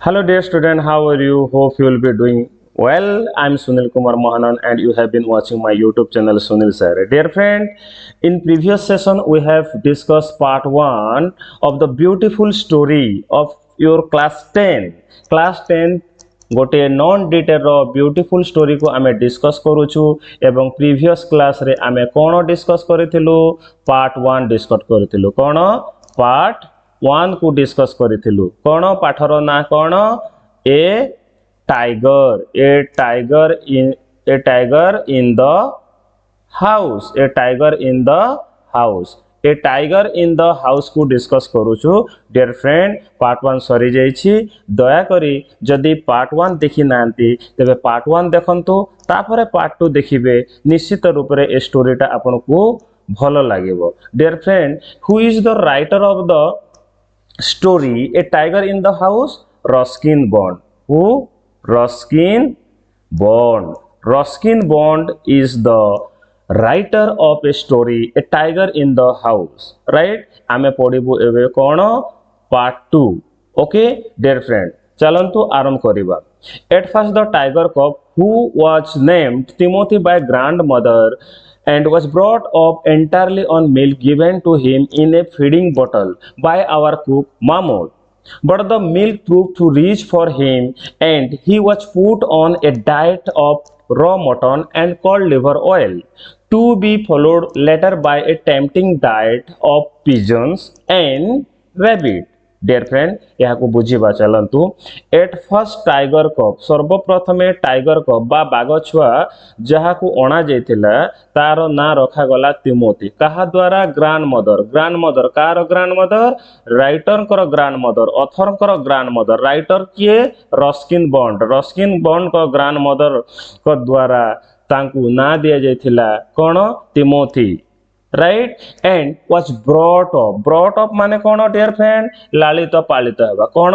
Hello dear student, how are you? Hope you will be doing well. I'm Sunil Kumar Mohanan and you have been watching my YouTube channel Sunil Sir. Dear friend, in previous session we have discussed part 1 of the beautiful story of your class 10. Class 10 गोटे non detail रो beautiful story को आमे discuss करूछु एवं previous class रे आमे कोन discuss करिथिलु पार्ट 1 डिस्कस करिथिलु कोन पार्ट 1 को डिस्कस करिथिलु कोन पाठर ना कोन a tiger in the house a tiger in the house को डिस्कस करूछु डियर फ्रेंड पार्ट 1 सरी जाइछि दया करी जदि पार्ट 1 देखि नांती तबे पार्ट 1 देखंतु तापरे पार्ट 2 देखिबे निश्चित रूप रे ए स्टोरीटा आपनको भलो लागिवो dear friend who is the writer of the story a tiger in the house Ruskin Bond who Ruskin Bond is the writer of a story a tiger in the house right आमे पढिबो एबे कोन part 2 okay dear friend चलंतु आरंभ करिबा at first the tiger cup who was named Timothy by grandmother and was brought up entirely on milk given to him in a feeding bottle by our cook Mahmoud but the milk proved too rich for him and he was put on a diet of raw mutton and cod liver oil to be followed later by a tempting diet of pigeons and rabbit dear friend यहा को बुझीबा चलंतु at first tiger cub सर्वप्रथमे tiger cub बा बाग छुआ जहा को ओणा जायतिला तार ना रखा गला तिमोथी कहा द्वारा ग्रैंडमदर कार ग्रैंडमदर राइटर कर ग्रैंडमदर ऑथर कर ग्रैंडमदर राइटर किए रस्किन बॉन्ड को ग्रैंडमदर को द्वारा तांकु ना दिया जायतिला कोन Timothy right and was brought up माने कोन डियर फ्रेंड लालित पालित हेबा कोन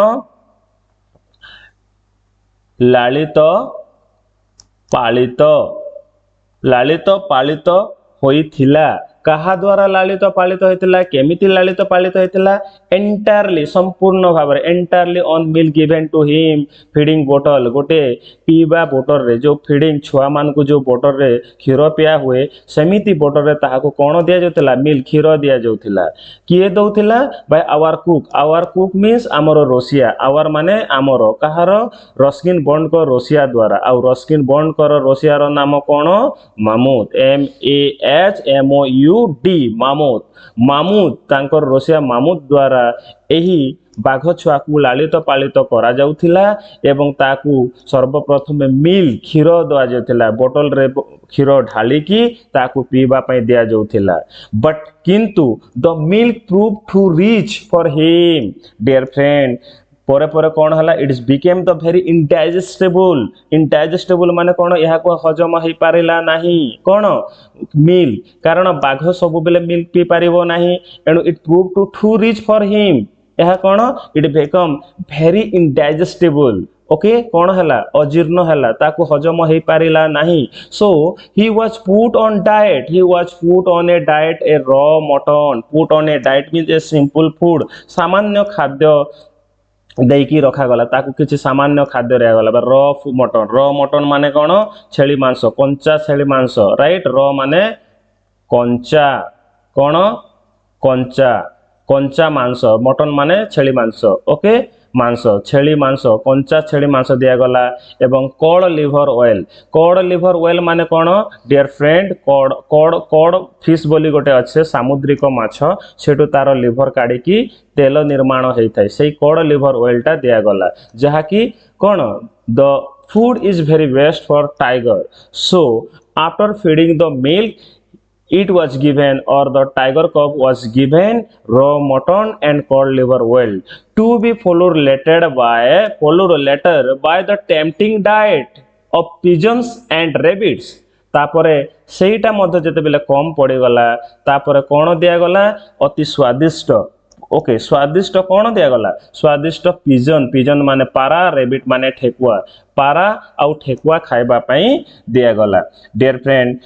लालित पालित होइथिला कहा द्वारा लालित पालित होइथिला केमिति लालित पालित होइथिला एंटायरली संपूर्ण भाव रे entirely on milk given to him feeding बोतल गोटे पीबा बोतल रे जो फीडिंग छुआ मान को जो बोतल रे खीर पिया हुए सेमिति बोतल रे ताहा को कोन दिया जोतिला मिल्क खीर दिया जोतिला किए दउतिला बाय आवर कुक मींस आमरो रोसिया आवर माने आमरो कहारो रस्किन बॉन्ड को रोसिया द्वारा आ रस्किन बॉन्ड को रोसिया रो नाम कोन मामूद MAHMOUD मामूद तांकर रोसिया मामूद द्वारा एही बाघ छुआ को लालित पालित करा जाउथिला एवं ताकू सर्वप्रथम मिल्क खीर दवा जाउथिला बोतल रे खीर ढाली की ताकू पीबा पई दिया जाउथिला बट किंतु the milk prove too rich for him dear friend परे परे कोन हला it is became the very indigestible माने कोन यहा को हजम होई पारिला नाही कोन मिल्क कारण बाघ सब बेले मिल्क पी पारिबो नाही एनु it prove too rich for him यहा कोन it become very indigestible okay कोन हला अजीर्ण हला ताको हजम होई पारिला नाही so he was put on a diet a raw mutton put on a diet means a simple food सामान्य खाद्य देकी रखा गला ताकू किछि सामान्य खाद्य रे गला रॉ मटन माने कोन छेली मांस कंचा छेली मांस राइट रॉ माने कंचा कोन कंचा मांस मटन माने छेली मांस ओके मांस छेली मांस कंचा छेली मांस दिया गला एवं कॉड लिवर ऑयल माने कोन डियर फ्रेंड कॉड फिश बोली गोटे अच्छे सामुद्रिक माछ सेटु तार लिवर काढी की तेल निर्माण होई थाए सेही कॉड लिवर ऑयल टा दिया गला जहा की कोन the food is very best for tiger so after feeding the milk it was given or the tiger cub was given raw mutton and cod liver oil to be followed later by the tempting diet of pigeons and rabbits तापरे सेहीटा मध्य जते बेले कम पड़ी गला तापरे कोन दिया गला अति स्वादिष्ट ओके स्वादिष्ट कोन दिया गला स्वादिष्ट पिजन माने पारा रेबिट माने ठेकुआ पारा आउ ठेकुआ खाइबा पई दिया गला डियर फ्रेंड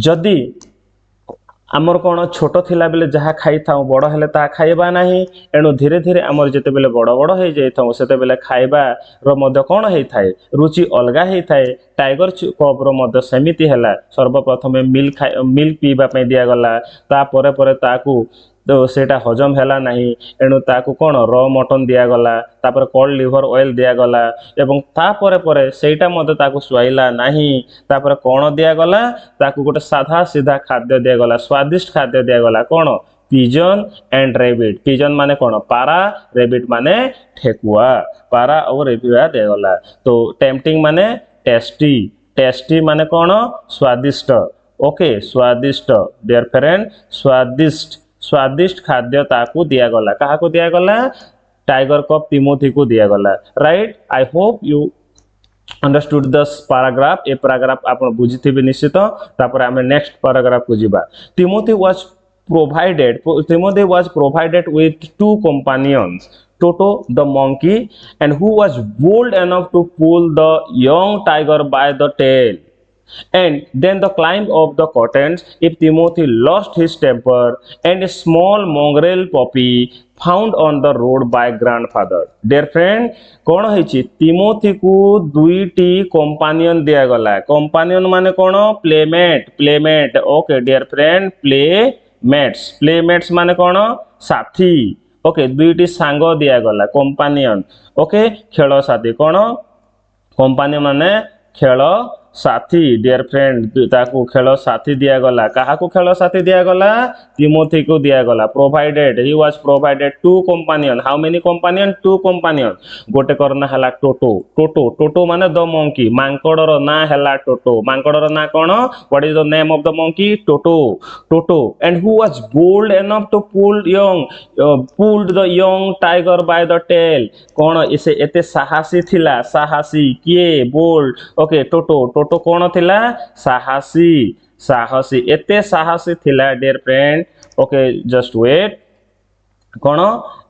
जदी आमर कौन छोट थिला बेले जहाँ खाई था बड़ हेले ता खाइबा नहीं एणु धीरे धीरे आमर जेते बेले बड़ बड़ हो जाइथाउ सेते बेले खाइबा रो मध्य कौन होइथाय रुचि अलगा होइथाय टाइगर कप रो मध्य सेमिति हैला सर्वप्रथमे मिल्क पीबा पई दिया गला ता परे परे ताकू तो सेटा हजम हैला नहीं एणु ताकू कौन र मटन दिया गला तापर कोल्ड लिवर ऑयल दिया गला एवं ता परे परे सेटा मध्य ताकू सुइला नहीं तापर कौन दिया गला ताकू गोटे साधा सीधा खाद्य दिया गला स्वादिष्ट खाद्य दिया गला कौन पिजन एंड रेबिट पिजन माने कौन पारा रेबिट माने ठेकुआ पारा और रेबिया दिया गला तो टेम्पटिंग माने टेस्टी टेस्टी माने कौन स्वादिष्ट ओके स्वादिष्ट डियर फ्रेंड स्वादिष्ट स्वादिष्ट खाद्य ताकू दिया गला कहा को दिया गला टाइगर कप तिमोथी को दिया गला right I hope you understood this paragraph ए पैराग्राफ आप बुझिथिबे निश्चित तापर आमे नेक्स्ट पैराग्राफ को जिबा Timothy was provided with two companions Toto the monkey and who was bold enough to pull the young tiger by the tail and then the climb of the curtains if Timothy lost his temper and a small mongrel puppy found on the road by grandfather dear friend कौन है तिमोथी को दुईटी companion दिया गला companion माने कौन playmate okay dear friend playmates माने कौन साथी ओके दुईटी सांग दिया गला कंपानियन ओके खेल साथी कौन कंपानियन माने खेल साथी डियर फ्रेंड ताकू खेल साथी दिया गला कहा को खेल साथी दिया गला तिमोथी को दिया गला provided he was provided two companion how many companion two companion गोटे करना हला टोटो माने द मंकी मांकड़र ना हला टोटो मांकड़र ना कोन what is the name of the monkey Toto and who was bold enough to pulled the young tiger by the tail कोन इसे एते साहसी थिला साहसी किए बोल्ड ओके टोटो कौन थिला साहसी एते साहसी थिला dear friend okay just wait कौन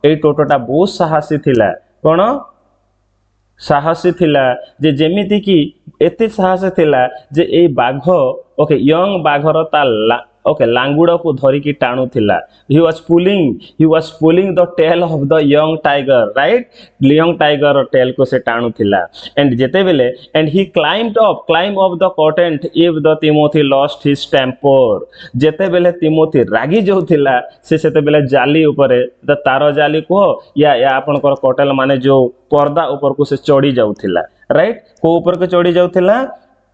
ए टोटोटा बहुत साहसी थिला कौन साहसी थिला जे जेमिति की एते साहसी थिला जे ए बाघ ओके यंग बाघर ता ओके लांगुड़ को धरिकी टाणु थिला he was pulling the tail of the young tiger right young tiger tail को से टाणु थिला and जेते बेले and he climbed up the curtain if the Timothy lost his temper जेते बेले तिमोथी रागी जो थिला से सेते बेले जाली ऊपर द तार जाली को या आपन कर कटल माने जो पर्दा ऊपर को से चढ़ी जाउथिला राइट को ऊपर को चढ़ी जाउथिला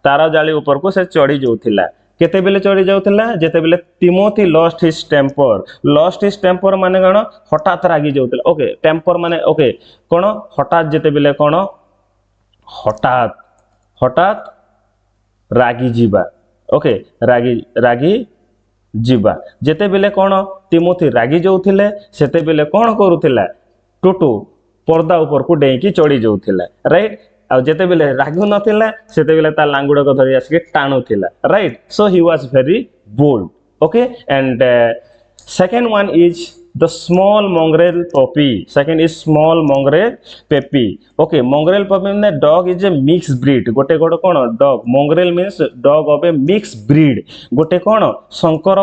तार जाली ऊपर को से चढ़ी जाउथिला केते बेले चढ़ी जाउथिला जेते बेले तिमोथी लॉस्ट हिज टेम्पर माने कौन हठात रागी जाउथिला ओके टेम्पर माने ओके कौन हठात जेते बेले कौन हठात रागी जीवा ओके रागी जीवा जेते बेले कौन तिमोथी रागी जाउथिले सेते बेले कौन करूथिला टोटो पर्दा ऊपर को डेईकी चढ़ी जाउथिला राइट आ जेते बेले रागु नथिला सेते बेले ता लांगुड़ को धरि आसके टाणु थिला right so he was very bold okay and second one is the small mongrel puppy second is small mongrel puppy okay mongrel puppy means dog is a mixed breed गोटे कोन dog mongrel means dog of a mixed breed गोटे कोन संकर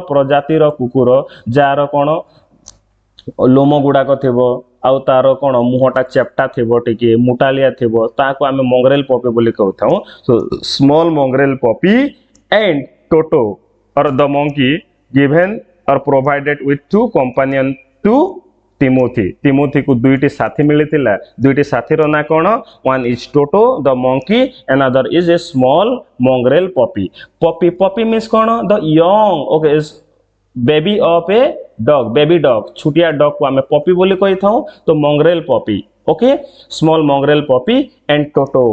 प्रजातिर कुकुर jar कोन लोम गुड़ाक थिबो आउ तार कोन मुहटा चेप्टा थिबो टिके मुटालिया थिबो ताको आमे mongrel puppy बोली कहथाउ so small mongrel puppy and Toto or the monkey given or provided with two companion to Timothy को दुईटी साथी मिलिथिला दुईटी साथी रो ना कोन one is Toto the monkey another is a small mongrel puppy means cone the young okay is baby of a dog baby dog छुटिया dog को हमें puppy बोली कहि थाउ तो mongrel puppy okay small mongrel puppy and Toto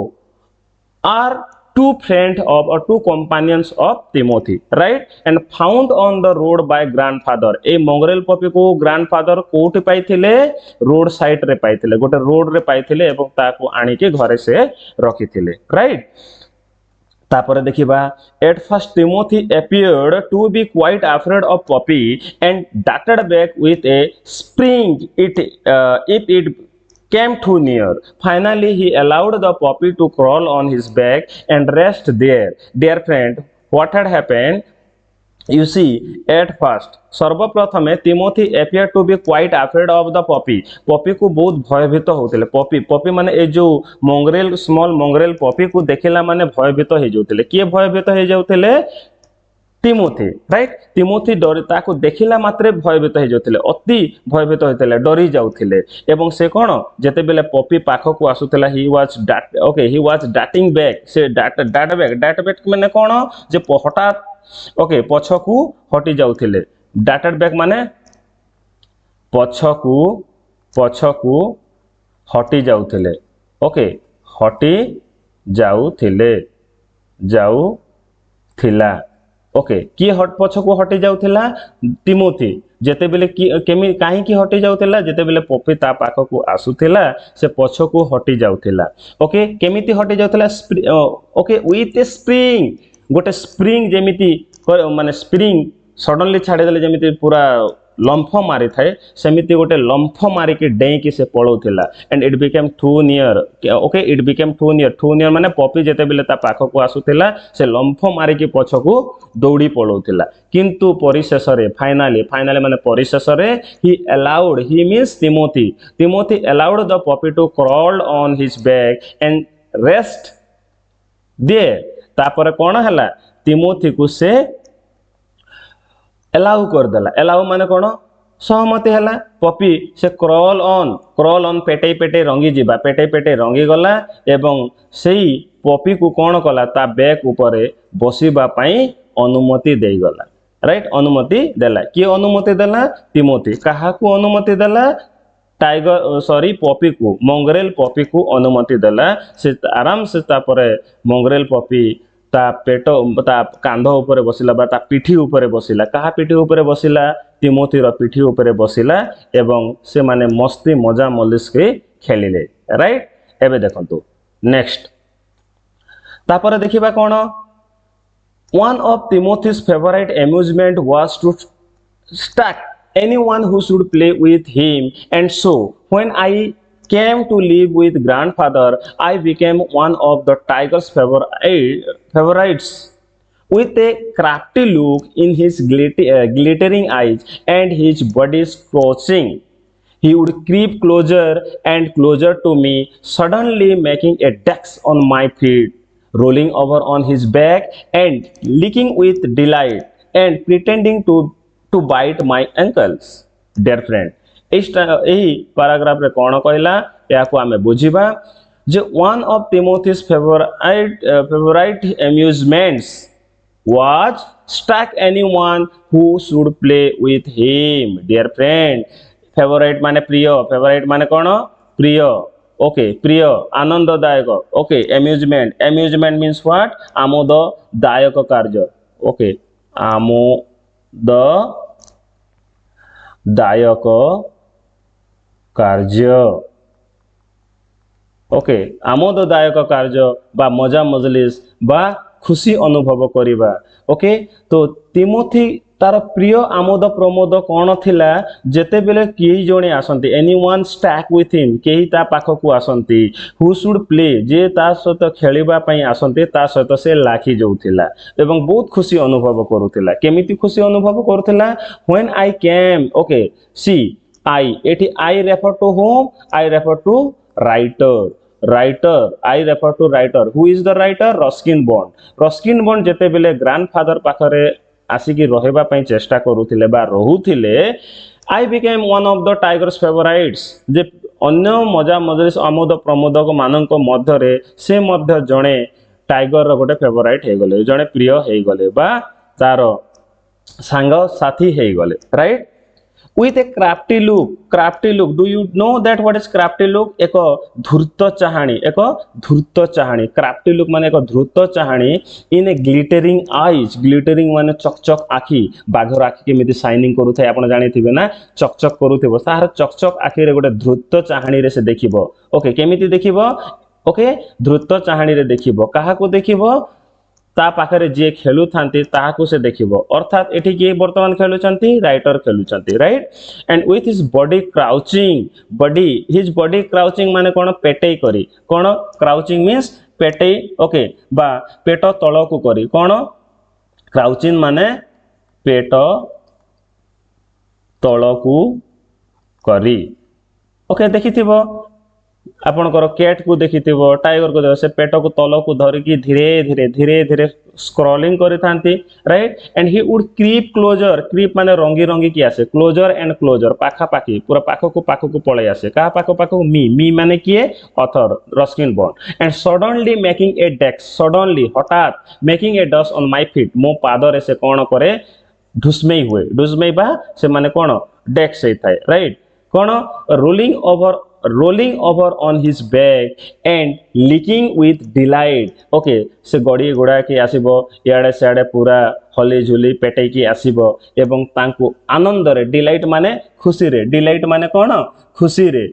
are two friends of or two companions of Timothy right and found on the road by grandfather A mongrel puppy को grandfather कोठी पाइथिले road side रे पाइथिले गोटे road रे पाइथिले एवं ताको आनी के घरे से रखिथिले राइट तापर देखिबा at first Timothy appeared to be quite afraid of puppy and darted back with a spring if it came too near. Finally he allowed the puppy to crawl on his back and rest there. Dear friend, what had happened? you see at first सर्वप्रथमे Timothy appeared to be quite afraid of the puppy puppy को बहुत भयभीत होते puppy puppy माने ए जो mongrel small mongrel puppy को देखिला माने भयभीत हो जाउतले किए भयभीत हो जाउतले तिमोथी राइट तिमोथी डरी ताको देखिला मात्रे भयभीत हो जाउतले अति भयभीत होइतले डरी जाउतले एवं से कोन जेते बेले पपी पाखो को आसुतला ही वाज डाटिंग बैक से डाट बैक माने कोन जे हठात ओके पछकू हटी जाउथिले डाटेड बैक माने पछकू हटी जाउथिले ओके हटी जाउथिला ओके की हट पछकू हटी जाउथिला तिमोथी जेते बेले केमी काहे की हटी जाउथिला जेते बेले पपी ता पाखकू आसुथिला से पछकू हटी जाउथिला ओके केमिति हटी जाउथिला ओके विथ ए स्प्रिंग गोटे स्प्रिंग जेमिति माने स्प्रिंग सडनली छाड़ी देले जेमिति पूरा लंफ मारी थाए सेमिति गोटे लंफ मारी के डेई की से पळौथिला and it became too near okay it became too near माने पपी जेते बेले ता पाखो को आसुथिला से लंफ मारी के पछकू दौड़ी पळौथिला किंतु परिशेष रे फाइनली माने परिशेष रे he means Timothy allowed the puppy to crawl on his back and rest there तापर कोन हला तिमोथी को से एलाउ कर देला एलाउ माने कोन सहमति हला पपी से क्रॉल ऑन पेटे रंगी जीवा पेटे रंगी गला एवं सेही पपी को कोन कला ता बैक ऊपर बसिबा पई अनुमति देई गला राइट अनुमति देला की अनुमति देला तिमोथी काहा को अनुमति देला पपी को मंगरेल पपी को अनुमति देला से आराम से तापरे मंगरेल पपी ता पेट ता कांध ऊपर बसिला बा ता पिठी ऊपर बसिला कहा पिठी ऊपर बसिला तिमोथी रो पिठी ऊपर बसिला एवं से माने मस्ती मजा मलिस के खेलिले राइट एबे देखंतु नेक्स्ट तापर देखिबा कोन one of Timothy's favourite amusement was to stack anyone who should play with him and so when I came to live with grandfather I became one of the tiger's favorites with a crafty look in his glittering eyes and his body crouching he would creep closer and closer to me suddenly making a dash on my feet rolling over on his back and licking with delight and pretending to bite my ankles dear friend एही paragraph रे कोन कहला या को हमें बुझिबा जे one of Timothy's favourite amusements was stack anyone who should play with him dear friend favourite माने कोन प्रिय ओके प्रिय आनंददायक ओके अम्यूजमेंट मीन्स व्हाट आमोददायक कार्य ओके आमोददायक कार्य ओके आमोददायक कार्य बा मजा मजलिस बा खुशी अनुभव करिबा ओके तो तिमोथी तार प्रिय आमोद प्रमोद कौन थिला जेते बेले केही जणे आसंती एनीवन स्टैक विथ हिम केही ता पाखो को आसंती हु शुड प्ले जे ता सहित खेलिबा पई आसंती ता सहित से लाखी जाउथिला एवं बहुत खुशी अनुभव करूथिला केमिति खुशी अनुभव करूथिला when I came okay see I एठी I refer to home I refer to writer I refer to writer who is the writer Ruskin Bond जेते बेले ग्रैंडफादर पाखरे आसिकी रहबा पई चेष्टा करूथिले बा रहुथिले I became one of the tiger's favourites जे अन्य मजा मजलिस आमोद प्रमोदक मानक मध्यरे से मध्य जणे टाइगर रो गोटे फेवराइट हे गले जणे प्रिय हे गले बा तार सांग साथी हे गले right with a crafty look do you know that what is crafty look एक धूर्त चाहाणी crafty look माने एक धूर्त चाहाणी in a glittering माने चकचक आखी बाघर आखी केमिति शाइनिंग करूथे आपण जानिथिबे ना चकचक करूथेबो सार चकचक आखी रे गोटे धूर्त चाहाणी रे से देखिबो ओके केमिति देखिबो ओके धूर्त चाहाणी रे देखिबो काहा को देखिबो ता पाखरे जे खेलु थांती ताहाकू से देखिबो अर्थात एठी के वर्तमान खेलु चंती राइटर खेलु चंती right and with his body crouching माने कोन पेटई करी कोन क्राउचिंग मींस पेटई ओके बा पेट तळकू करी कोन क्राउचिंग माने पेट तलकू करी ओके देखिथिबो आपणकर कैट को देखिथिबो टाइगर को से पेट को तल को धरिकी धीरे धीरे धीरे धीरे स्क्रॉलिंग करि थांती right and he would creep closer creep माने रंगी रंगी की आसे क्लोजर एंड क्लोजर पाखा पाखी पूरा पाख को पळे आसे का पाख मी माने किए author Ruskin Bond and suddenly making a decks suddenly हठात making a dust on my feet मो पाद रे से कोन करे ढुसमेई हुए ढुसमेई बा से माने कोन डेक्स हे थाए right cone rolling over on his back and licking with delight okay से गड़ी गुड़ा के आसीबो याडे साडे पूरा हली झुली पेटे की आसीबो एवं तांको आनंद रे डिलाइट माने खुशी रे डिलाइट माने कोन खुशी रे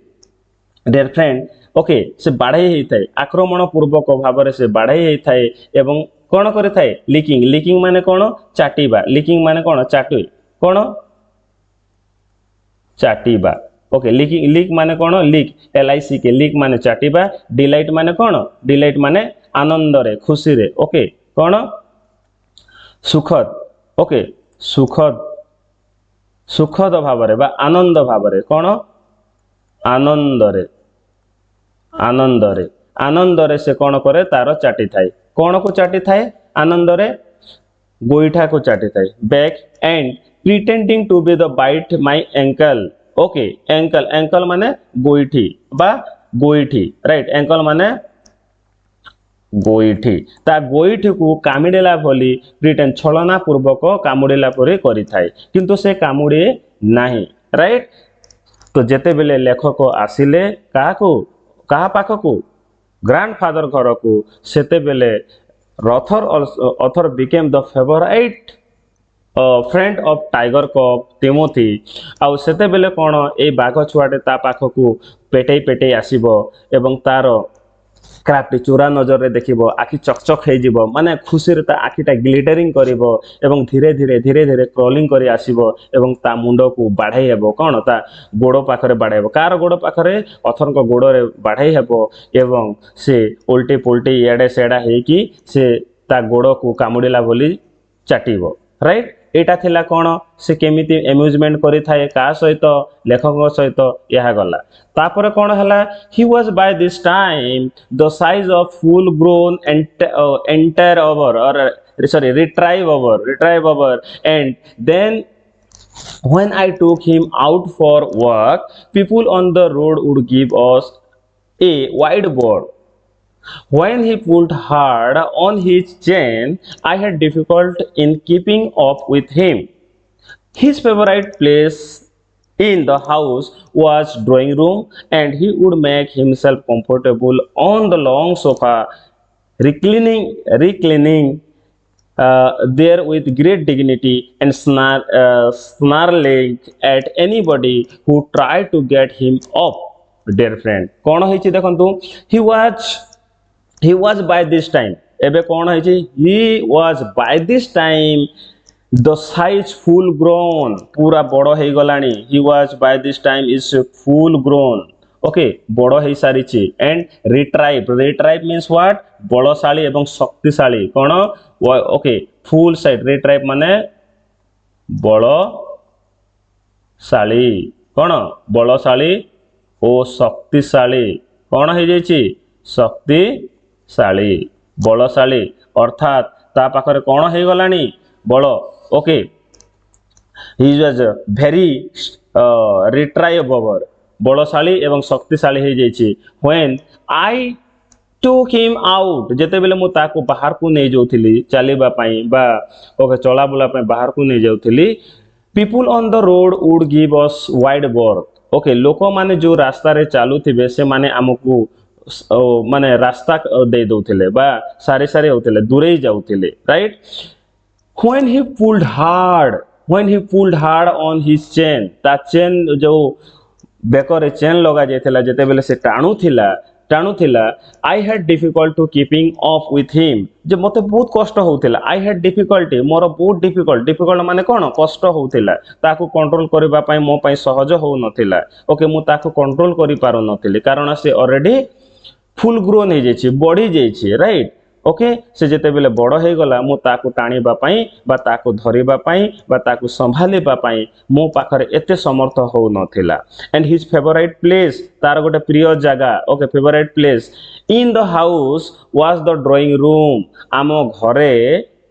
डियर फ्रेंड ओके से बाढ़ई हेई थाए आक्रमण पूर्वक भाव रे से बाढ़ई हेई थाए एवं कोन करे थाए लिकिंग लिकिंग माने कोन चाटीबा लिकिंग माने कोन चाटी कोन चाटीबा ओके लिकिंग लिक माने कोन लिक LIC के लिक माने चाटीबा डिलाइट माने कोन डिलाइट माने आनंद रे खुशी रे ओके कोन सुखद ओके सुखद सुखद भाव रे बा आनंद भाव रे कोन आनंद रे आनंद रे से कोन करे तार चाटी थाए कोन को चाटी थाए आनंद रे गोइठा को चाटी थाए back and pretending to be the bite my ankle okay ankle ankle माने गोइठी बा गोइठी राइट एंकल माने गोइठी ता गोइठी को कामुडेला भली प्रिटेन छलना पूर्वक कामुडेला परे करि थाए किंतु से कामुडे नाही राइट तो जेते बेले लेखक आसिले कहा पाख को ग्रैंडफादर घर को सेते बेले author became the favourite friend of tiger cup Timothy आउ सेते बेले कोन ए बाघ छुआटे ता पाखकू पेटई पेटई आसीबो एवं तार क्राफ्टी चूरा नजर रे देखिबो आखि चकचक हे जिवो माने खुशी रे ता आखिटा ग्लिटरिंग करिवो एवं धीरे धीरे धीरे धीरे क्रॉलिंग करी आसीबो एवं ता मुंडो को बाढाई हेबो कोन ता गोडो पाखरे बाढाइबो कार गोडो पाखरे अथर को गोडो रे बाढाई हेबो एवं से उल्टी पुल्टी एडे सेडा हे कि से ता गोडो को कामुडिला बोली चाटीबो राइट एटा थिला कोन से केमिति एम्यूजमेंट करि थाए का सहित लेखक सहित यहा गला तापर कोन हला he was by this time the size of full grown entire over और sorry retrieve over and then when I took him out for work people on the road would give us a wide berth. When he pulled hard on his chain, I had difficulty in keeping up with him. His favorite place in the house was drawing room and he would make himself comfortable on the long sofa, reclining there with great dignity and snarling at anybody who tried to get him up. Dear friend, कौन है ची देखंतु he was by this time ebe kon hai he was by this time the size full grown पूरा बड़ हे गलानी he was by this time is full grown okay बड़ हे सारी ची and retrieve means what बलशाली एवं शक्तिशाली कोन okay full side retrieve माने बलशाली कोन बलशाली ओ शक्तिशाली कोन हे जेची शक्ति शाली बलशाली अर्थात ता पाखरे कोन हे गलानी बल okay he was very retrievable बलशाली एवं शक्तिशाली हे जेछि when I took him out जेते बेले मु ताको बाहर को नै जाउथिली चलीबा पई बा ओके चला बुला पई बाहर को नै जाउथिली people on the road would give us wide berth okay लोक माने जो रास्ता रे चालू थिबे से माने हमकु माने रास्ता दे दउथिले बा सारे सारे होथिले दूरे जाउथिले right when he pulled hard on his chain ता चेन जो बेकरे चेन लगा जायथिला जेते बेले से टाणु थिला I had difficult to keeping up with him जे मते बहुत कष्ट होउथिला आई हैड डिफिकल्टी मोर बहुत डिफिकल्ट माने कोन कष्ट होउथिला ताको कंट्रोल करबा पई मो पई सहज हो नथिला ओके मु ताको कंट्रोल करि पारो नथिली कारण से ऑलरेडी फुल ग्रोन हो जाइए बढ़ी जाइए राइट ओके से जेते बेले बड़ हो गला मु ताकू टाणीबा पई बा ताकू धरिबा पई बा ताकू संभालिबा पई मो पाखरे एते समर्थ हो नथिला एंड हिज फेवरेट प्लेस तार गोटे प्रिय जगह okay favourite place in the house was the drawing room आम घरे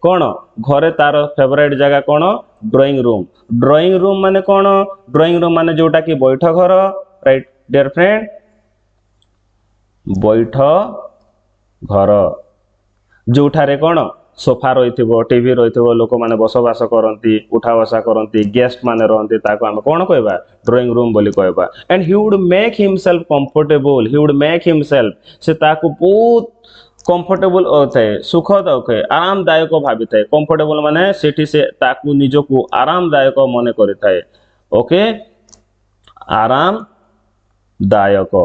कौन घरे तार फेवरेट जगह कौन ड्राइंग रूम माने कौन ड्राइंग रूम माने जोटा कि बैठ घर राइट डियर फ्रेंड बैठ घर जोठारे कौन सोफा रही टीवी रही लोक मैंने बसवास करती उठा बसा करती गेस्ट माने रहती ताको आम कौन कहबा ड्राइंग रूम बोली कहबा and he would make himself comfortable he would make himself से ताको बहुत कंफर्टेबल होताए सुखद ओके आरामदायक भावी थाए कंफर्टेबल माने सेठी से ताकू निजको आरामदायक मन करिथाए ओके आरामदायक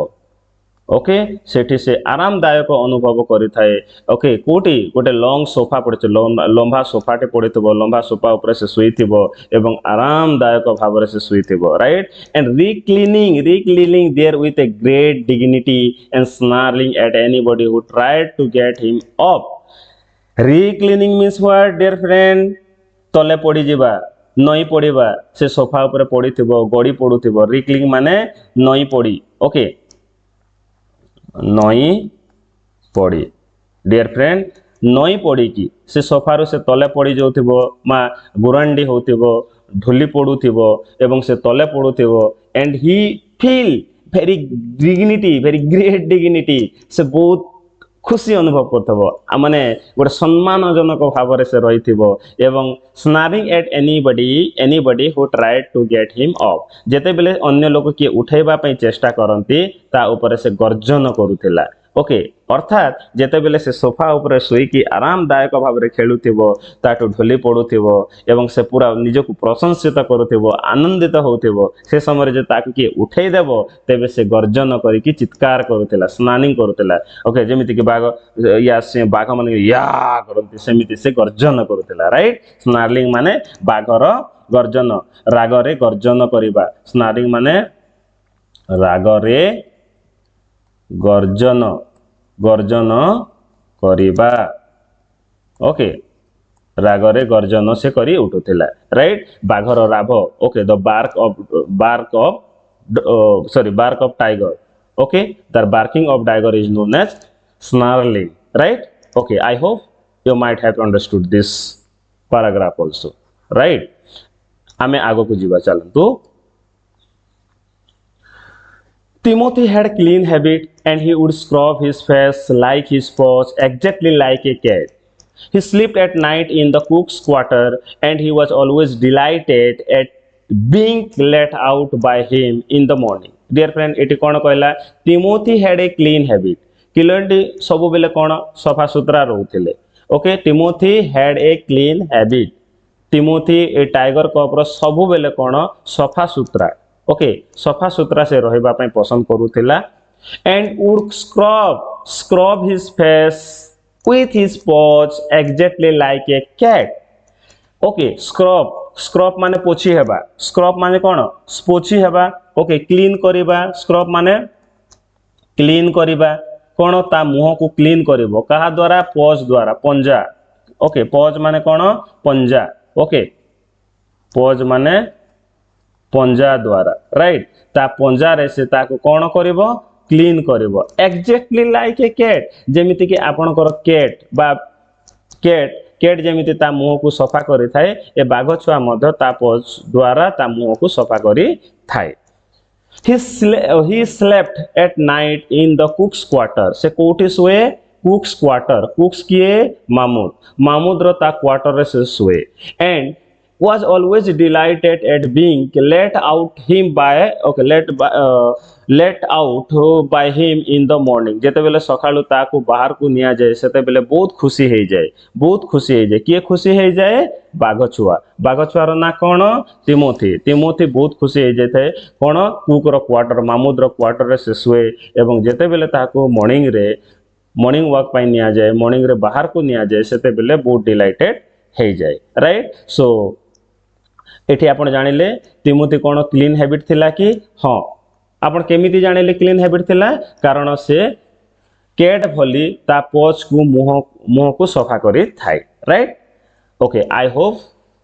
ओके सेठी से आरामदायक अनुभव करिथाए ओके कोटी गोटे लॉन्ग सोफा पड़े लंबा सोफाटे पड़िथबो लंबा सोफा ऊपर से शुइथिबो एवं आरामदायक भाव से शुइथिबो right and reclining there with a great dignity and snarling at anybody who tried to get him up reclining means what dear friend तले पड़ी जिबा नई पड़िबा से सोफा ऊपर पड़िथबो गड़ी पड़ुथबो रिक्लीनिंग माने नई पड़ी ओके नई पड़ी डियर फ्रेंड नई पड़ी की से सोफारू से तले पड़ी जाउथिबो मा गुरांडी होथिबो ढुली पड़ुथिबो एवं से तले पड़ुथिबो and he feel very dignity very great dignity से बहुत खुशी अनुभव करथबो माने गोटे सम्मानजनक भाव से रहिथिबो एवं snarling at anybody who tried to get him up जेते बेले अन्य लोक किए उठेबा पई चेष्टा करंती ता ऊपर से गर्जन करूथिला ओके अर्थात जेते बेले से सोफा ऊपर सोईकी आरामदायक भाव में खेलुथिबो ताटू ढोली पड़ुथिबो एवं से पूरा निजको प्रशंसित करुथिबो आनंदित होथिबो से समय जे ताकू किए उठेई देबो तेबे से गर्जन करिकी चित्कार करुथिला स्नानिंग करुथिला ओके जेमिति कि बाघ या से बाघ माने या करंती सेमिति से गर्जन करुथिला राइट स्नार्लिंग माने बाघर गर्जन रागरे गर्जन करिबा स्नार्लिंग माने रागरे गर्जन गर्जन करिबा ओके रागरे गर्जन से करी उठुथिला राइट बाघर राभ okay the bark of tiger okay the barking of tiger is known as snarling right okay I hope you might have understood this paragraph also right आमे आगो को जीवा चलंतु Timothy had clean habit and he would scrub his face like his paws exactly like a cat. He slept at night in the cook's quarter and he was always delighted at being let out by him in the morning. Dear friend, eighty कौन कहला Timothy had a clean habit. किलंटी सबु बेले कौन सफा सुतरा रहउथिले. Okay, Timothy had a clean habit. Timothy ए tiger cub रो सबु बेले कौन सफा सुतरा ओके सफा सुतरा से रहिबा पई पसंद करूथिला and would scrub his face with his paws exactly like a cat okay scrub माने पोछी हेबा स्क्रब माने कोन पोछी हेबा ओके क्लीन करिबा स्क्रब माने क्लीन करिबा कोन ता मुह को क्लीन करिवो कहा द्वारा पॉज द्वारा पंजा ओके पॉज माने कोन पंजा ओके पॉज माने पंजा द्वारा राइट ता पंजा रे से ताको कोन करिवो क्लीन करिवो एक्जेक्टली लाइक ए कैट जेमिति कि आपनकर कैट जेमिति ता मुह को सफा करि थाए ए बाघ छुआ मध्य ता पॉज द्वारा ता मुह को सफा करि थाए he slept at night in the cook's quarter से कोठी सोए cook's quarter cooks किए मामूद रो ता क्वार्टर रे से सोए and was always delighted at being let out by him in the morning जेते बेले सकाळु ताको बाहर को निया जाए सेते बेले बहुत खुशी हे जाए किए खुशी हे जाए बाघ छुआर ना कोन तिमोथी बहुत खुशी हे जाए कोन कुक रो क्वार्टर मामूद रो क्वार्टर रे से सुए एवं जेते बेले ताको मॉर्निंग वॉक पाई निया जाए मॉर्निंग रे बाहर को निया जाए सेते बेले बहुत डिलाइटेड हे जाए राइट सो एठी आपण जानिले तिमोथी कोन क्लीन हैबिट थिला कि हां आपण केमिति जानिले क्लीन हैबिट थिला कारण से कैट भली ता पोच को मुह को सफा करी थाए right okay I hope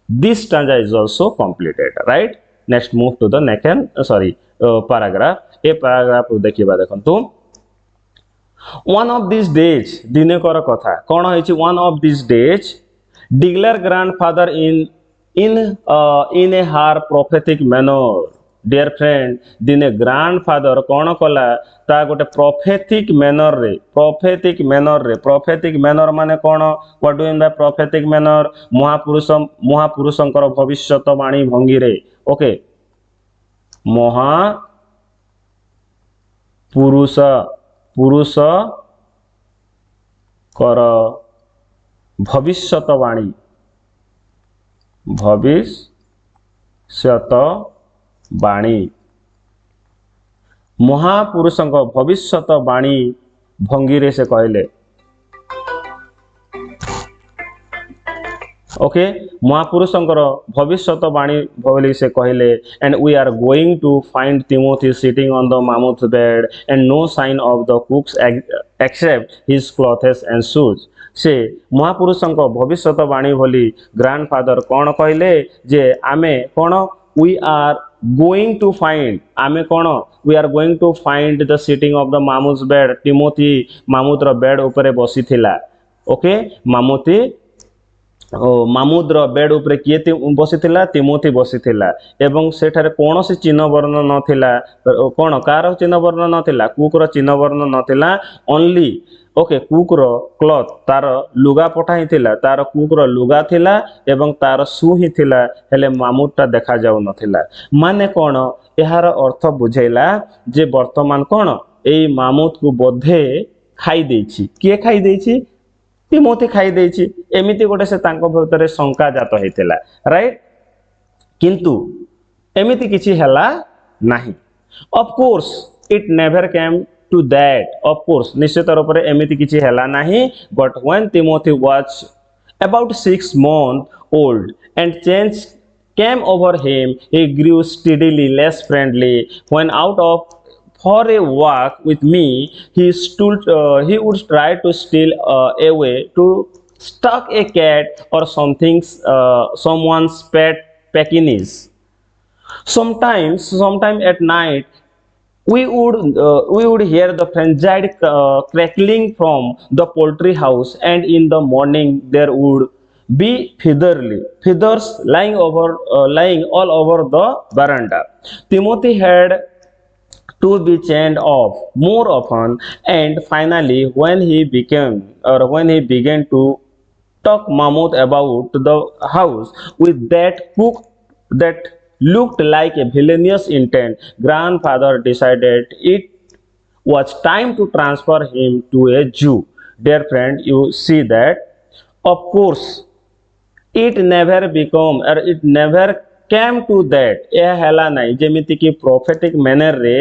this stanza is also completed right next move to the next sorry paragraph ए पैराग्राफ देखिबा देखंतु one of these days दिने कर कथा कौन है one of these days declare grandfather in a her prophetic manner dear friend दिने grandfather कौन कला ता गोटे prophetic manner रे prophetic manner माने कौन what do you mean by prophetic manner महापुरुषंकर भविष्यवाणी भंगी रे ओके पुरुष कर भविष्यवाणी महापुरुषंक भविष्यवाणी भंगी रे से कहले ओके महापुरुषंकर भविष्यवाणी बोली से कहले and we are going to find Timothy sitting on the mammoth bed and no sign of the cooks except his clothes and shoes से महापुरुषंक भविष्यवाणी बोली ग्रैंडफादर कौन कहले जे आमे कौन we are going to find आमे कौन we are going to find the sitting of the mammoth bed Timothy मामूथर बेड ऊपर बसी थिला ओके मामुद्र बेड उपरे किए बसी तिमोथी बसी एवं सेठारे कौन से चिन्ह वर्ण नथिला कौन कार चिन्ह वर्ण नथिला कुकर चिन्ह वर्ण नथिला ओनली ओके कुकर क्लॉथ तार लुगा पठा ही थिला तार कुकर लुगा थिला एवं तार शू ही थिला हेले मामुटा देखा जाउ नथिला माने कौन यार अर्थ बुझैला जे वर्तमान कौन एई मामुत को बोधे खाई देछि किए खाई देछि तिमोथी खाई देछि एमिति गोटे से तांको भीतर शंका जात होइतिला राइट किंतु एमिति किछि हला नाही of course it never came to that of course निश्चित रूप से एमिति किछि हला नाही but when Timothy was about 6 months old and change came over him he grew steadily less friendly when out of for a walk with me he would try to steal away to stalk a cat or someone's pet Pekingese sometime at night we would hear the frenzied crackling from the poultry house and in the morning there would be feathers lying all over the veranda Timothy had to be chained off more often and finally when he began to talk mammoth about the house with that cook that looked like a villainous intent grandfather decided it was time to transfer him to a Jew dear friend you see that of course it never came to that यह हैला नहीं जेमिति कि prophetic manner रे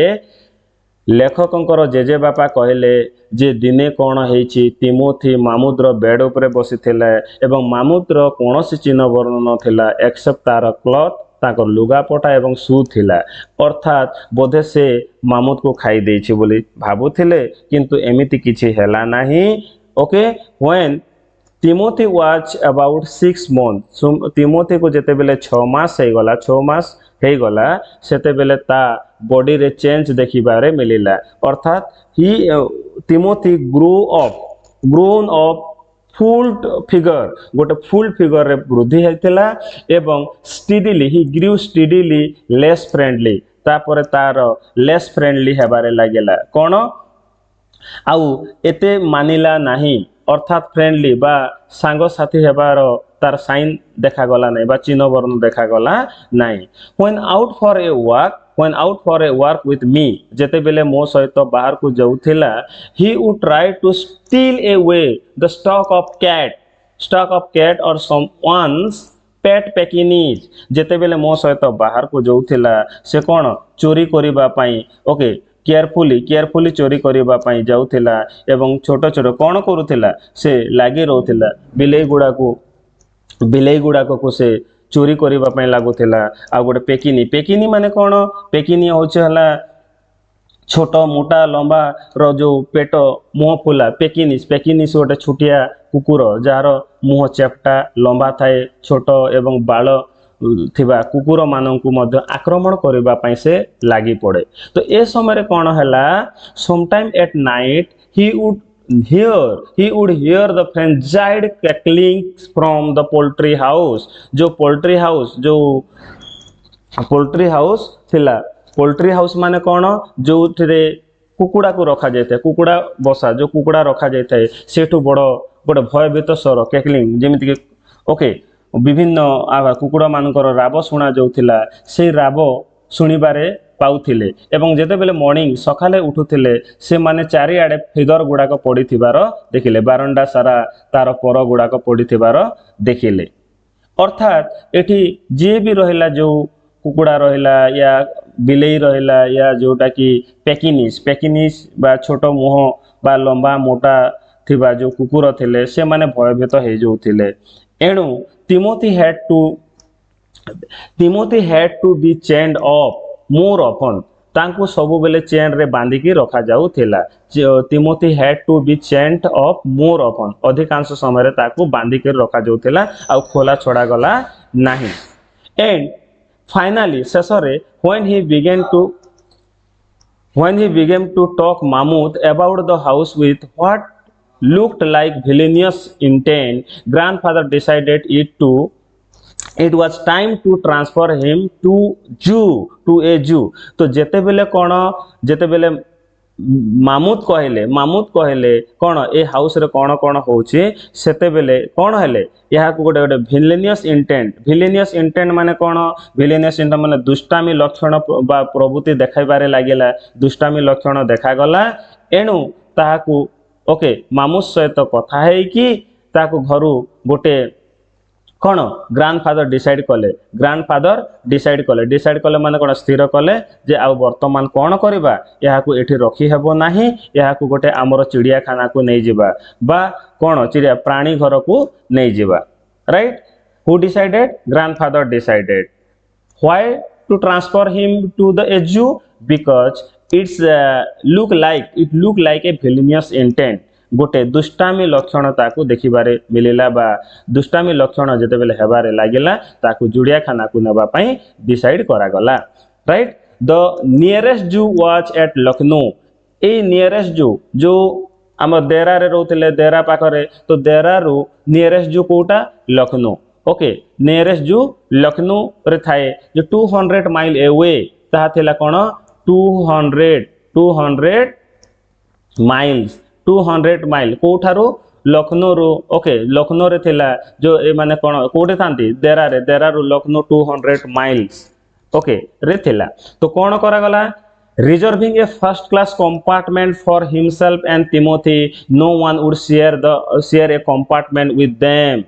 लेखकंकर JJ बापा कहले जे दिने कौन हेछि Timothy मामुद्र bed उपरे बसिथिले एवं मामुद्र कोनोसी चिन्ह वर्ण नथिला एक्सेप्ट तार क्लॉथ ताकर लुगापटा एवं शू थिला अर्थात बोधे से मामुद को खाई देछि बोली भाबुथिले किंतु एमिति किछि हैला नाही okay when Timothy was about 6 months Timothy को जेते बेले 6 मास हे गला 6 मास हे गला सेते बेले ता बॉडी रे चेंज देखिबारे मिलिला अर्थात he Timothy grown up full figure गोटे फुल फिगर रे वृद्धि हेतिला एवं steadily he grew steadily less friendly तापर तार लेस फ्रेंडली हेबारे लागेला कोन आउ एते मानिला नाही अर्थात फ्रेंडली बा सांग साथी हेबार तार साइन देखा गला नहीं बा चिन्ह वर्ण देखा गला नहीं when out for a walk with me जेते बेले मो सहित बाहर को जाउथिला he would try to steal away the stock of cat or someone's pet Pekingese जेते बेले मो सहित बाहर को जाउथिला से कोन चोरी करिबा पई ओके केयरफुली चोरी करिबा पई जाउथिला एवं छोट छोट कोन करूथिला से लागी रहउथिला बिलेई गुडा को से चोरी करिबा पई लागुथिला आ गोटे पेकिनी माने कोन पेकिनी होछ हला छोट मोटा लंबा रो जो पेट मुह फुला पेकिनिस पेकिनिस गोटे छुटिया कुकुर जार मुह चेप्टा लंबा थाए छोट एवं बाल थिबा कुकुर माननकु मध्य आक्रमण करबा पई से लागि पड़े। तो ए समय कौन है sometime at night he would hear the frenzied cackling from the poultry house। जो पोल्ट्री हाउस थिला पोल्ट्री हाउस माने कौन जो कुकुड़ा को रखा जाए कुकुड़ा बसा जो कुकुड़ा रखा जाए सेठू बड़ गोटे भयभीत स्वर कैकलिंग जमीक ओके विभिन्न कुकुड़ा मानकर राब शुणा जाऊला से राब शुणिबारे पाउथिले एवं जेते बेले मॉर्निंग सकाले उठुथिले से माने चारिआडे फिगर गुड़ाक पड़िथिबार देखिले बारंडा सारा तार पर गुड़ाक पड़िथिबार देखिले। अर्थात एठी जे भी रहिला जो कुकुड़ा रहिला या बिलेई रहिला या जोटा कि पेकिनिस बा छोट मुह बा लंबा मोटा थिबा जो कुकुर थिले से माने भयभीत हो जाउथिले। एणु Timothy had to be chained up more often तांको सबु बेले चेन रे बांधिकी रखा जाउथिला। Timothy had to be chained up more often अधिकांश समय ताको बांधिकी रखा जाउथिला आ खोला छोड़ा गला नाही। एंड फाइनली शेषरे when he began to talk Mahmud about the house with what looked like villainous intent, grandfather decided it was time to transfer him to a Jew। तो जेते बेले मामूद कहले कौन ए हाउस रे कौन कौन होची सेते बेले कौन हेले या गोटे भिलेनियस इंटेंट माने कौन भिलेनियस इंटेंट माने दुष्टामी लक्षण बा प्रवृत्ति देखाइबारे लागिला दुष्टामी लक्षण देखा एणु ताहाकू ओके मामूद सहित कथा है कि ताकू घरु गोटे कौन ग्रांडफादर डिसाइड कले माने कौन स्थिर कले जे आ वर्तमान कौन करबा याकू एठी रखी हेबो नाही याकू गोटे आमर चिड़ियाखाना को नहीं जिबा बा कौन चिड़िया प्राणी घर को नहीं जिबा right. Who decided grandfather decided why to transfer him to the zoo because it's look like a villainous intent गोटे दुष्टामी लक्षण ताकू देखिबारे मिलिला बा दुष्टामी लक्षण जेते बेले हेबारे लागिला ताकू जुड़ियाखाना को नेबा पई डिसाइड करा गला राइट। द नियरेस्ट जू was at Lucknow A nearest जू जो आम देरा रे रहउतिले देरा पाखरे तो देरा रु नियरेस्ट जू कोटा लखनऊ ओके नियरेस्ट जू लखनऊ रे थाए जो 200 माइल अवे ता थिला कोन 200 माइल कोठारो लखनऊ रो ओके लखनऊ रे थिला जो ए माने कोन कोठे थांती देरा रो लखनऊ 200 माइल्स ओके रे थिला। तो कोन करा गला reserving a first class compartment for himself and Timothy no one would share a compartment with them.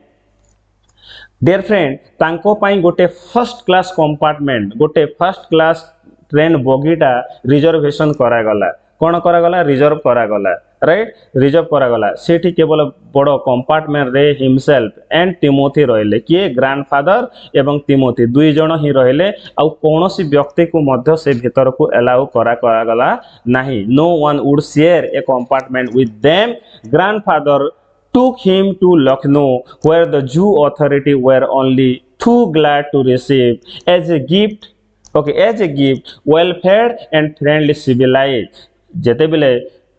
Dear friend तांको पाई गोटे फर्स्ट क्लास कंपार्टमेंट गोटे फर्स्ट क्लास ट्रेन बगीटा रिजर्वेशन करा गला कौन करा गला रिजर्व करा गला राइट रिजर्व करा गला सेठी केवल बड़ कंपार्टमेंट रे हिमसेल्फ एंड तिमोथी रहिले किए ग्रांडफादर एवं तिमोथी दुई जण ही रहिले आ कोनोसी व्यक्ति को मध्य से भीतर को अलाउ करा गला नाही। No one would share a compartment with them. Grandfather took him to Lucknow where the Jew authority were only too glad to receive as a gift well fed and friendly civilized। जेते बेले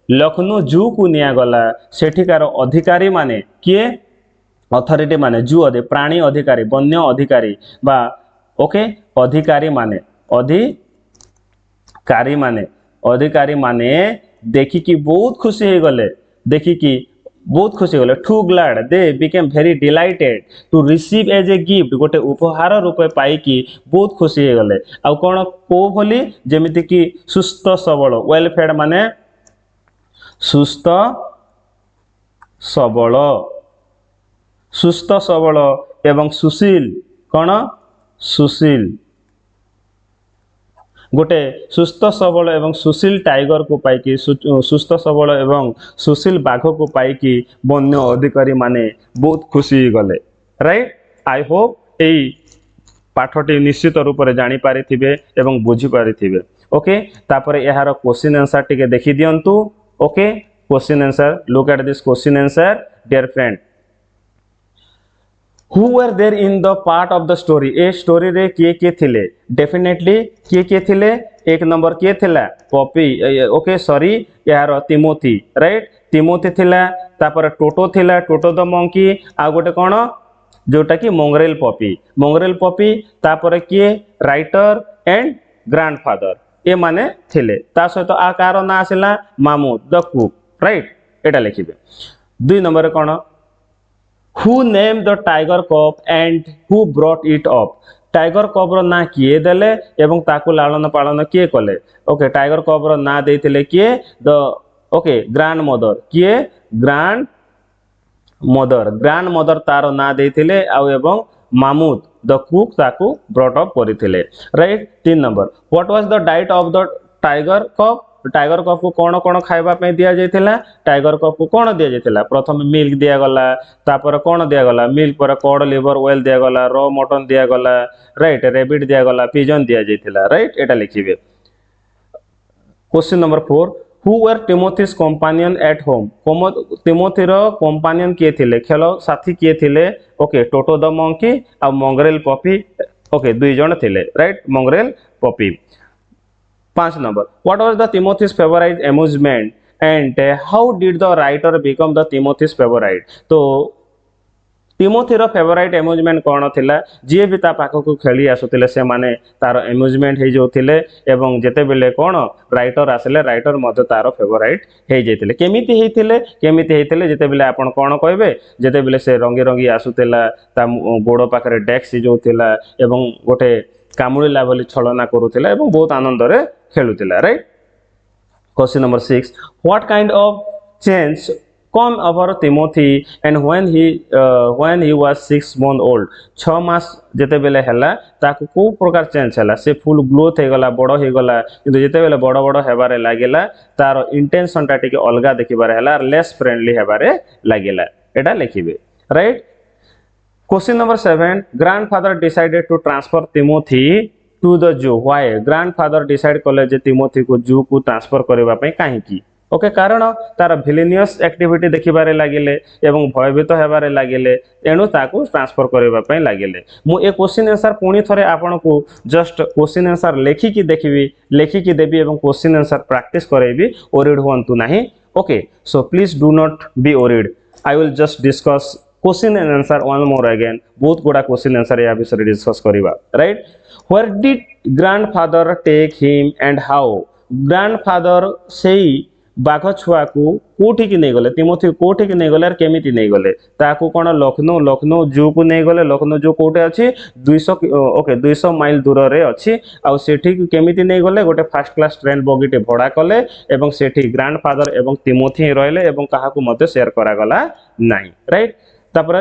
लखनऊ जू को निया गला सेठिकार अधिकारी माने किए authority माने जू अधि प्राणी अधिकारी वन्य अधिकारी बा ओके अधिकारी माने देखि कि बहुत खुशी हो गले too glad they became very delighted to receive as a gift गोटे उपहार रूपे पाइकी बहुत खुशी हो गले आ कोन को भली जेमिति कि सुस्थ सबल वेलफेयर माने सुस्थ सबल एवं सुशील कौन सुशील गोटे सुस्थ सबल एवं सुशील टाइगर को पाइकी सुस्थ सबल एवं सुशील बाघ को पाइकी वन्य अधिकारी माने बहुत खुशी गले राइट। आई होप एई पाठटी निश्चित रूप से जानी पारिथिबे एवं बुझी पारिथिबे। ओके तापर यार क्वेश्चन आंसर टिके देखि दियंतु okay question answer look at this question answer dear friend who were there in the part of the story ए स्टोरी रे किए थिले डेफिनेटली किए थिले एक नंबर किए थिला पॉपी ओके सॉरी यार तिमोथी राइट तिमोथी थिला तापर टोटो थिला टोटो द मंकी आ गोटे कोन जोटा कि मंगरेल पॉपी तापर किए राइटर एंड ग्रैंडफादर ए माने थिले ता सहित आ कार ना आसिला मामू द कुक राइट एटा लिखिबे 2 नंबर कोन who name the tiger cub and who brought it up tiger cub रो ना किए देले एवं ताकू लालन पालन किए कले ओके टाइगर कप रो ना देथिले किए द ओके ग्रैंड मदर तार ना देथिले आ एवं मामूद द कुक ताकू ब्रॉट अप करथिले right 3 number what was the diet of the tiger cup को कौन कौन खाइबा पे दिया जाइथिला टाइगर कप को कौन दिया जाइथिला प्रथम मिल्क दिया गला तापर कौन दिया गला मिल्क पर कॉड लिवर ऑयल दिया गला रॉ मटन दिया गला राइट रेबिट दिया गला पिजन दिया जाइथिला राइट एटा लिखिबे question number 4 who were Timothy's companion at home Timothy रो कंपेनियन किए थिले खेलो साथी किए थिले okay Toto the monkey a mongrel puppy okay दुई जण थिले right mongrel puppy 5 number what was the Timothy's favourite amusement and how did the writer become the Timothy's favourite तो टिमोथी रो फेवरेट अम्यूजमेंट कोन थिला जे भी ता पाखो को खेली आसुतिले से माने तार अम्यूजमेंट हे जोथिले एवं जेते बेले कोन राइटर आसले राइटर मध्य तार फेवरेट हे जेतिले केमिति हेतिले जेते बेले आपण कोन कहबे जेते बेले से रंगी रंगी आसुतिला ता गोडो पाखरे डेक्स जोथिला एवं गोटे कामुळिला बोली छलना करूथिला एवं बहुत आनंद रे खेलुथिला right question number 6 what kind of change come over Timothy and when he was 6 month old 6 मास जेते बेले हला ताको को प्रकार चेंज हला से फुल ग्रोथ हे गला बड़ हे गला किंतु जेते बेले बड़ बड़ हेबारे लागेला तार इंटेंशन टा टिके अलगा देखिबारे हला लेस फ्रेंडली हेबारे लागेला एटा लिखिबे right question number 7 grandfather decided to transfer Timothy to the zoo why grandfather decide कले जे टिमोथी को जू को ट्रांसफर करबा पई काहे की ओके कारण तार विलेनियस एक्टिविटी देखिबारे लागिले एवं भयभीत हेबारे लागिले एणु ताकू ट्रांसफर करबा पई लागिले मु ए क्वेश्चन आंसर पुनी थरे आपन को जस्ट क्वेश्चन आंसर लेखि की देखिबी लेखि की देबी एवं क्वेश्चन आंसर प्रैक्टिस करैबी ओरिड होंतु नाही okay so please do not be worried I will just discuss question and answer one more again बहुत गुडा क्वेश्चन आंसर या विषय डिस्कस करिबा right where did grandfather take him and how grandfather सेई बाघ छुआ को कोठी की नहीं गले टिमोथी कोठी की नहीं गले और केमिति नहीं गले ताकू कोन लखनऊ जू को नहीं गले लखनऊ जू कोटे अछि 200 ओके 200 माइल दूर रे अछि आ सेठी केमिति नहीं गले गोटे फर्स्ट क्लास ट्रेन बगीटे भड़ा कले एवं सेठी ग्रैंडफादर एवं टिमोथी रहले एवं काहा को मते शेयर करा गला नाही राइट तापर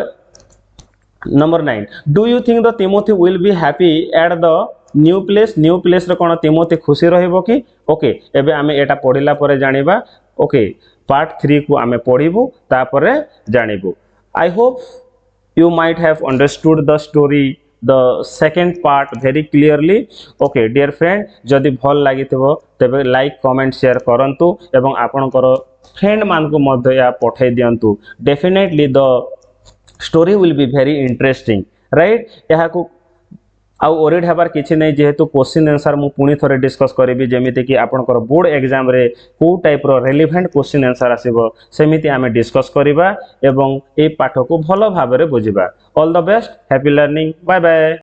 number 9 do you think the Timothy will be happy at the new place रे कोन टिमोथी खुशी रहइबो कि ओके एबे आमे एटा पढिला परे जानिबा ओके पार्ट 3 को आमे पढिबु तापरे जानिबु I hope you might have understood the story the second part very clearly okay dear friend जदि भल लागिथिबो तबे लाइक कमेंट शेयर करंतु एवं आपनकर फ्रेंड मान को मध्य या पठै दियंतु definitely the story will be very interesting right यहा को आउ ओरिड हेबार किछि नै जेहेतु क्वेश्चन आंसर मु पुनी थरे डिस्कस करिवि जेमिति कि आपनकर बोर्ड एग्जाम रे को टाइप रो रेलेवेंट क्वेश्चन आंसर आसीबो सेमिति आमे डिस्कस करिबा एवं ए पाठ को भलो भाबरे बुझिबा all the best happy learning bye bye.